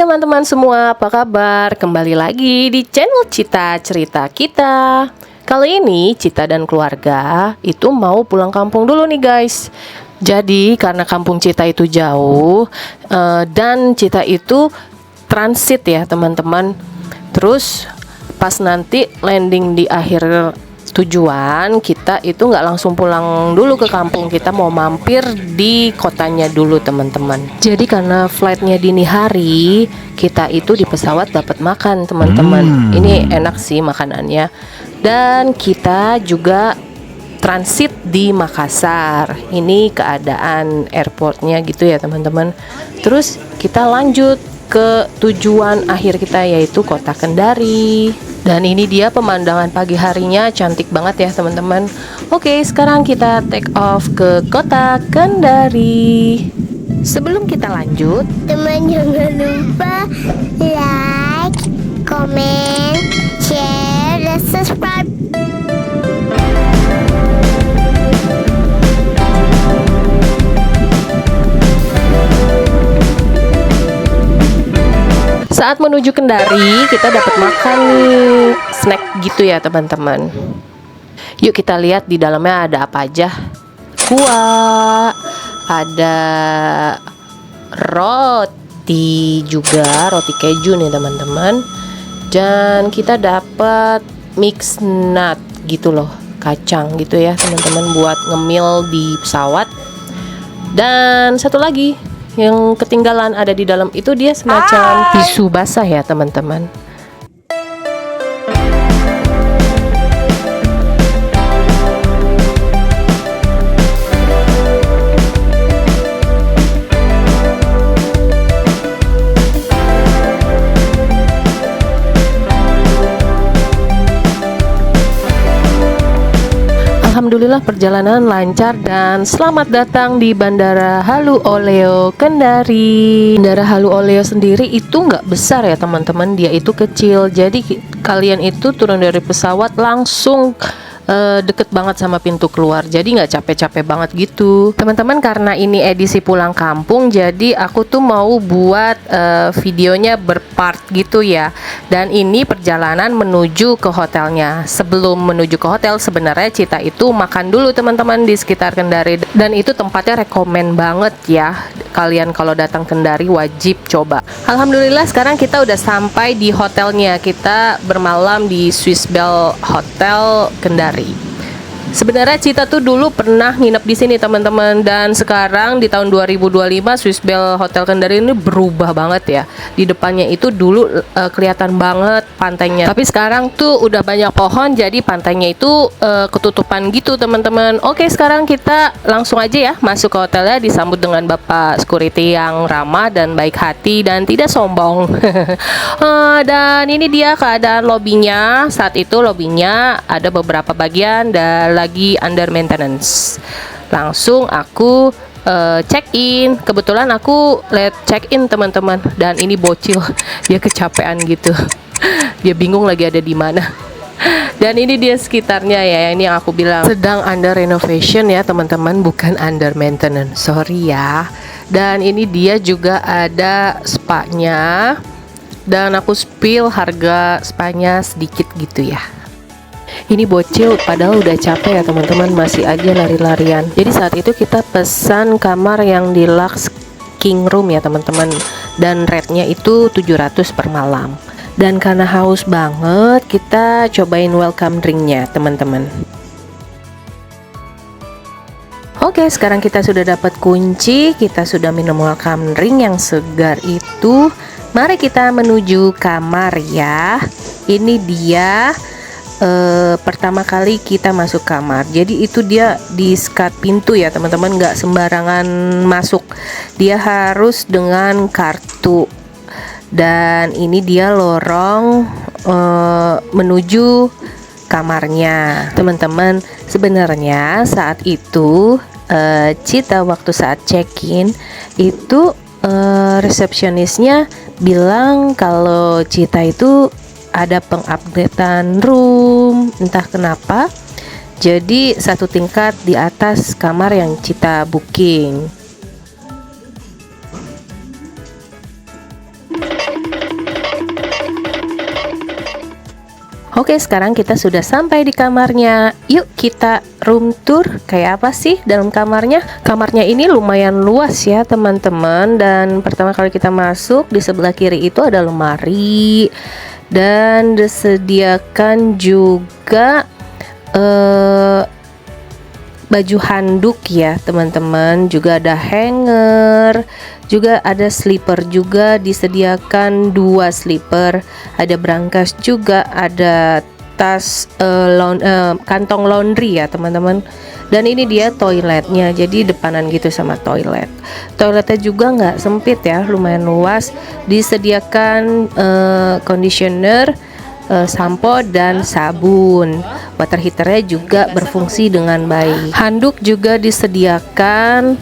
teman-teman semua, apa kabar? Kembali lagi di channel Cita Cerita Kita. Kali ini Cita dan keluarga itu mau pulang kampung dulu nih guys. Jadi karena kampung Cita itu jauh dan Cita itu transit ya teman-teman. Terus pas nanti landing di akhir tujuan, kita itu nggak langsung pulang dulu ke kampung, kita mau mampir di kotanya dulu teman-teman. Jadi karena flightnya dini hari, kita itu di pesawat dapat makan teman-teman. Ini enak sih makanannya. Dan kita juga transit di Makassar. Ini keadaan airportnya gitu ya teman-teman. Terus kita lanjut ke tujuan akhir kita, yaitu kota Kendari. Dan ini dia pemandangan pagi harinya, cantik banget ya teman-teman. Oke, sekarang kita take off ke kota Kendari. Sebelum kita lanjut, teman jangan lupa like, comment, share, dan subscribe. saat menuju Kendari, kita dapat makan nih snack gitu ya teman-teman. Yuk kita lihat di dalamnya ada apa aja. Kuah, ada roti juga, roti keju nih teman-teman. Dan kita dapat mix nut gitu loh, kacang gitu ya teman-teman, buat ngemil di pesawat. Dan satu lagi yang ketinggalan ada di dalam itu, dia semacam tisu basah ya teman-teman. Alhamdulillah perjalanan lancar dan selamat datang di Bandara Halu Oleo Kendari. Bandara Halu Oleo sendiri itu nggak besar ya teman-teman, dia itu kecil. Jadi kalian itu turun dari pesawat langsung deket banget sama pintu keluar, jadi nggak capek-capek banget gitu teman-teman. Karena ini edisi pulang kampung, jadi aku tuh mau buat videonya berpart gitu ya. Dan ini perjalanan menuju ke hotelnya. Sebelum menuju ke hotel, sebenarnya Cita itu makan dulu teman-teman di sekitar Kendari, dan itu tempatnya rekomen banget ya. Kalian kalau datang Kendari wajib coba. Alhamdulillah sekarang kita udah sampai di hotelnya. Kita bermalam di Swiss Bell Hotel Kendari. Sebenarnya Cita tuh dulu pernah nginep di sini teman-teman, dan sekarang di tahun 2025 Swiss Bell Hotel Kendari ini berubah banget ya. Di depannya itu dulu kelihatan banget pantainya, tapi sekarang tuh udah banyak pohon, jadi pantainya itu ketutupan gitu teman-teman. Oke, sekarang kita langsung aja ya masuk ke hotelnya, disambut dengan bapak security yang ramah dan baik hati dan tidak sombong. Dan ini dia keadaan lobbynya. Saat itu lobbynya ada beberapa bagian dan lagi under maintenance. Langsung aku check in. Kebetulan aku late check in teman-teman, dan ini bocil dia kecapean gitu. Dia bingung lagi ada di mana. Dan ini dia sekitarnya ya, ini yang aku bilang sedang under renovation ya teman-teman, bukan under maintenance, sorry ya. Dan ini dia juga ada spa-nya, dan aku spill harga spa-nya sedikit gitu ya. Ini bocil padahal udah capek ya teman-teman, masih aja lari-larian. Jadi saat itu kita pesan kamar yang deluxe king room ya teman-teman, dan rate-nya itu 700 per malam. Dan karena haus banget, kita cobain welcome drink-nya teman-teman. Oke, sekarang kita sudah dapat kunci, kita sudah minum welcome drink yang segar itu. Mari kita menuju kamar ya. Ini dia pertama kali kita masuk kamar. Jadi itu dia di sekat pintu ya teman-teman, nggak sembarangan masuk, dia harus dengan kartu. Dan ini dia lorong menuju kamarnya teman-teman. Sebenarnya saat itu Cita waktu saat check-in itu resepsionisnya bilang kalau Cita itu ada pengupdatean room, entah kenapa. Jadi satu tingkat di atas kamar yang Cita booking. Oke, sekarang kita sudah sampai di kamarnya. Yuk kita room tour. Kayak apa sih dalam kamarnya? Kamarnya ini lumayan luas ya teman-teman. Dan pertama kali kita masuk, di sebelah kiri itu ada lemari. Dan disediakan juga baju handuk ya teman-teman, juga ada hanger, juga ada slipper, juga disediakan 2 slipper, ada brankas, juga ada tas kantong laundry ya teman-teman. Dan ini dia toiletnya, jadi depanan gitu sama toilet. Toiletnya juga nggak sempit ya, lumayan luas. Disediakan conditioner, sampo dan sabun. Water heaternya juga berfungsi dengan baik. Handuk juga disediakan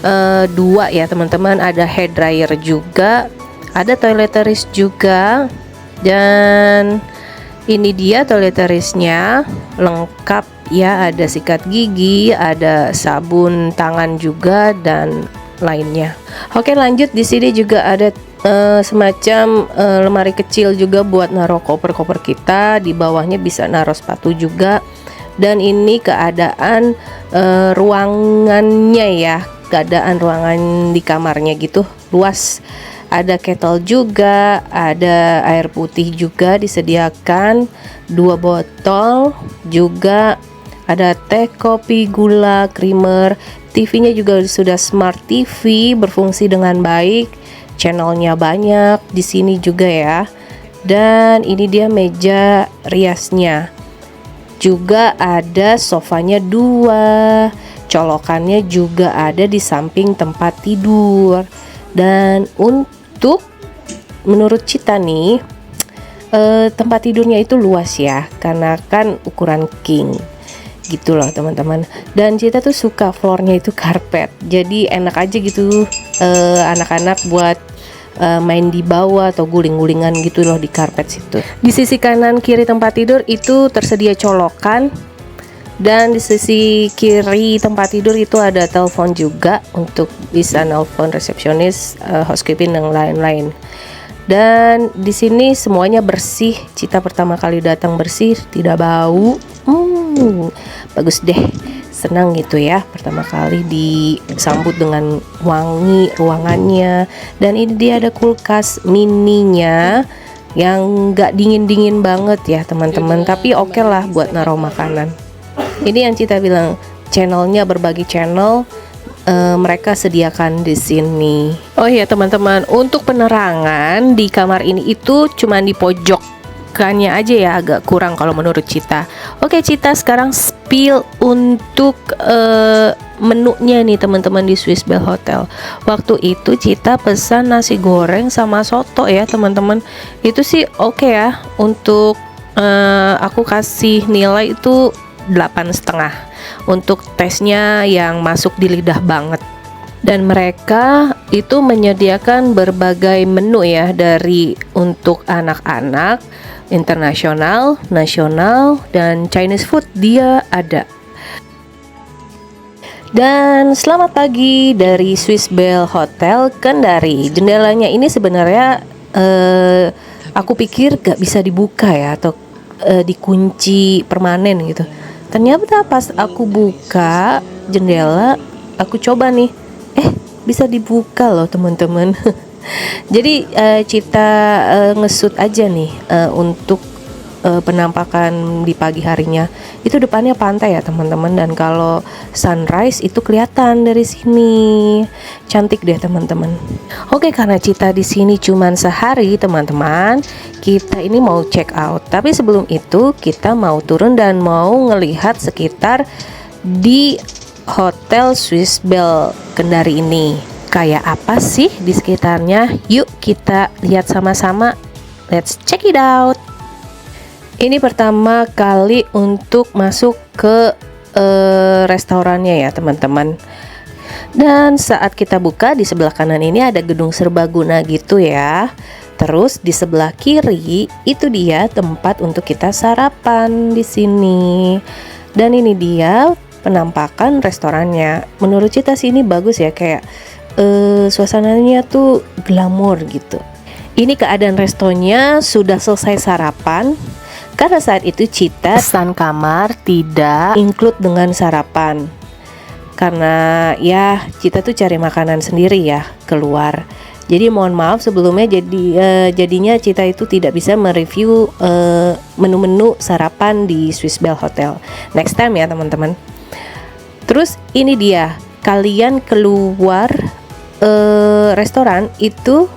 2 ya teman-teman. Ada hair dryer juga, ada toiletries juga. Dan ini dia toiletriesnya lengkap ya, ada sikat gigi, ada sabun tangan juga dan lainnya. Oke, lanjut. Di sini juga ada semacam lemari kecil juga buat naruh koper-koper kita. Di bawahnya bisa naruh sepatu juga. Dan ini keadaan ruangannya ya, keadaan ruangan di kamarnya gitu, luas. Ada kettle juga, ada air putih juga disediakan, 2 botol juga, ada teh, kopi, gula, creamer. TV-nya juga sudah smart TV, berfungsi dengan baik. Channelnya banyak di sini juga ya. Dan ini dia meja riasnya. Juga ada sofanya 2. Colokannya juga ada di samping tempat tidur. Dan untuk menurut Cita nih, tempat tidurnya itu luas ya, karena kan ukuran king gitu loh teman-teman. Dan Cita tuh suka floornya itu karpet, jadi enak aja gitu anak-anak buat main di bawah atau guling-gulingan gitu loh di karpet situ. Di sisi kanan kiri tempat tidur itu tersedia colokan, dan di sisi kiri tempat tidur itu ada telepon juga untuk bisa nelpon resepsionis, housekeeping dan lain-lain. Dan di sini semuanya bersih. Cita pertama kali datang bersih, tidak bau. Bagus deh, senang gitu ya, pertama kali disambut dengan wangi ruangannya. Dan ini dia ada kulkas mininya yang nggak dingin-dingin banget ya teman-teman, tapi oke lah buat naruh makanan. Ini yang Cita bilang, channelnya berbagai channel mereka sediakan di sini. Oh iya teman-teman, untuk penerangan di kamar ini itu cuma di pojokannya aja ya, agak kurang kalau menurut Cita. Oke Cita, sekarang spill untuk menunya nih teman-teman di Swiss Bell Hotel. Waktu itu Cita pesan nasi goreng sama soto ya teman-teman. Itu sih oke ya. Untuk aku kasih nilai itu 8,5 untuk tesnya yang masuk di lidah banget. Dan mereka itu menyediakan berbagai menu ya, dari untuk anak-anak, internasional, nasional, dan Chinese food dia ada. Dan selamat pagi dari Swiss Bell Hotel Kendari. Jendelanya ini sebenarnya aku pikir gak bisa dibuka ya, atau dikunci permanen gitu. Ternyata pas aku buka jendela, aku coba nih, bisa dibuka loh teman-teman. Jadi Cita ngesut aja nih untuk penampakan di pagi harinya. Itu depannya pantai ya teman-teman, dan kalau sunrise itu kelihatan dari sini. Cantik deh teman-teman. Oke, karena Cita di sini cuman sehari teman-teman, kita ini mau check out. Tapi sebelum itu kita mau turun dan mau ngelihat sekitar di Hotel Swiss Bell Kendari ini. Kayak apa sih di sekitarnya? Yuk kita lihat sama-sama. Let's check it out. Ini pertama kali untuk masuk ke restorannya ya teman-teman. Dan saat kita buka, di sebelah kanan ini ada gedung serbaguna gitu ya. Terus di sebelah kiri itu dia tempat untuk kita sarapan di sini. Dan ini dia penampakan restorannya. Menurut Cita sih ini bagus ya, kayak suasananya tuh glamor gitu. Ini keadaan restonya sudah selesai sarapan. Karena saat itu Cita pesan kamar tidak include dengan sarapan. Karena ya Cita tuh cari makanan sendiri ya keluar. Jadi mohon maaf sebelumnya jadinya Cita itu tidak bisa mereview menu-menu sarapan di Swiss Bell Hotel. Next time ya teman-teman. Terus ini dia, kalian keluar restoran itu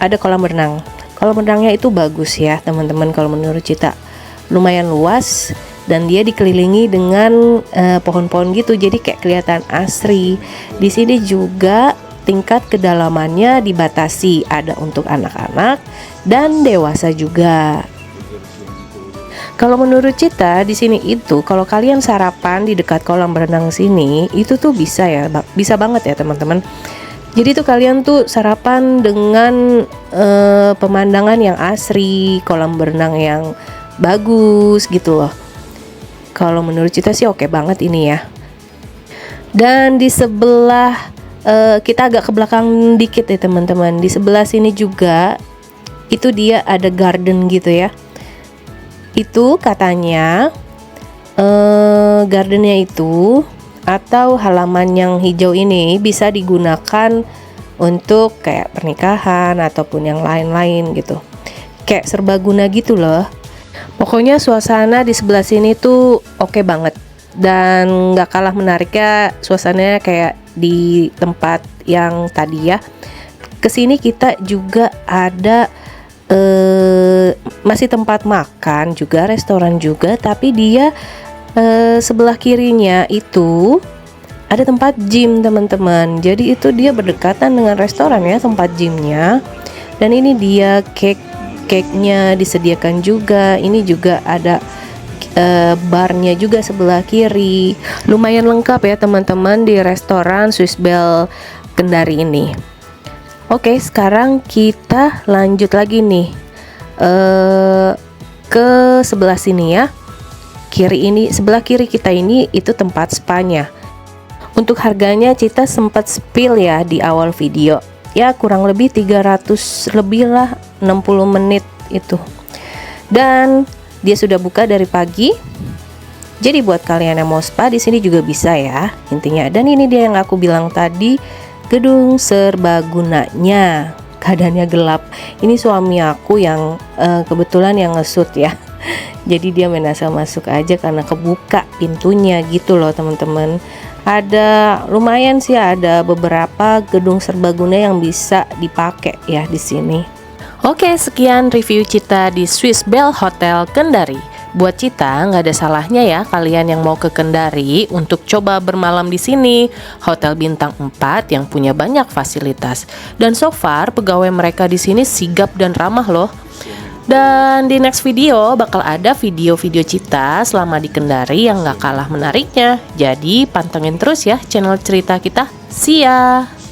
ada kolam renang. Kolam renangnya itu bagus ya teman-teman, kalau menurut Cita lumayan luas dan dia dikelilingi dengan pohon-pohon gitu, jadi kayak kelihatan asri. Di sini juga tingkat kedalamannya dibatasi, ada untuk anak-anak dan dewasa juga. Kalau menurut Cita di sini itu kalau kalian sarapan di dekat kolam renang sini itu tuh bisa ya, bisa banget ya teman-teman. Jadi tuh kalian tuh sarapan dengan pemandangan yang asri, kolam berenang yang bagus gitu loh. Kalau menurut Cita sih oke banget ini ya. Dan di sebelah kita agak ke belakang dikit ya teman-teman. Di sebelah sini juga itu dia ada garden gitu ya. Itu katanya gardennya itu atau halaman yang hijau ini bisa digunakan untuk kayak pernikahan ataupun yang lain-lain gitu. Kayak serbaguna gitu loh. Pokoknya suasana di sebelah sini tuh oke banget. Dan gak kalah menariknya suasananya kayak di tempat yang tadi ya. Kesini kita juga ada masih tempat makan juga, restoran juga, tapi dia sebelah kirinya itu ada tempat gym teman-teman. Jadi itu dia berdekatan dengan restoran ya, tempat gymnya. Dan ini dia cake-nya disediakan juga. Ini juga ada barnya juga sebelah kiri. Lumayan lengkap ya teman-teman di restoran Swiss Bell Kendari ini. Oke, sekarang kita lanjut lagi nih ke sebelah sini ya. Sebelah kiri kita ini itu tempat spa-nya. Untuk harganya Cita sempat spill ya di awal video. Ya kurang lebih 300 lebih lah, 60 menit itu. Dan dia sudah buka dari pagi. Jadi buat kalian yang mau spa di sini juga bisa ya intinya. Dan ini dia yang aku bilang tadi, gedung serbagunanya. Keadaannya gelap. Ini suami aku yang kebetulan yang nge-shoot ya. Jadi dia main asal masuk aja karena kebuka pintunya gitu loh teman-teman. Ada lumayan sih, ada beberapa gedung serbaguna yang bisa dipakai ya di sini. Oke, sekian review Cita di Swiss Bell Hotel Kendari. Buat Cita nggak ada salahnya ya kalian yang mau ke Kendari untuk coba bermalam di sini. Hotel bintang 4 yang punya banyak fasilitas. Dan so far pegawai mereka di sini sigap dan ramah loh. Dan di next video bakal ada video-video Cita selama di Kendari yang gak kalah menariknya. Jadi pantengin terus ya channel cerita kita. See ya!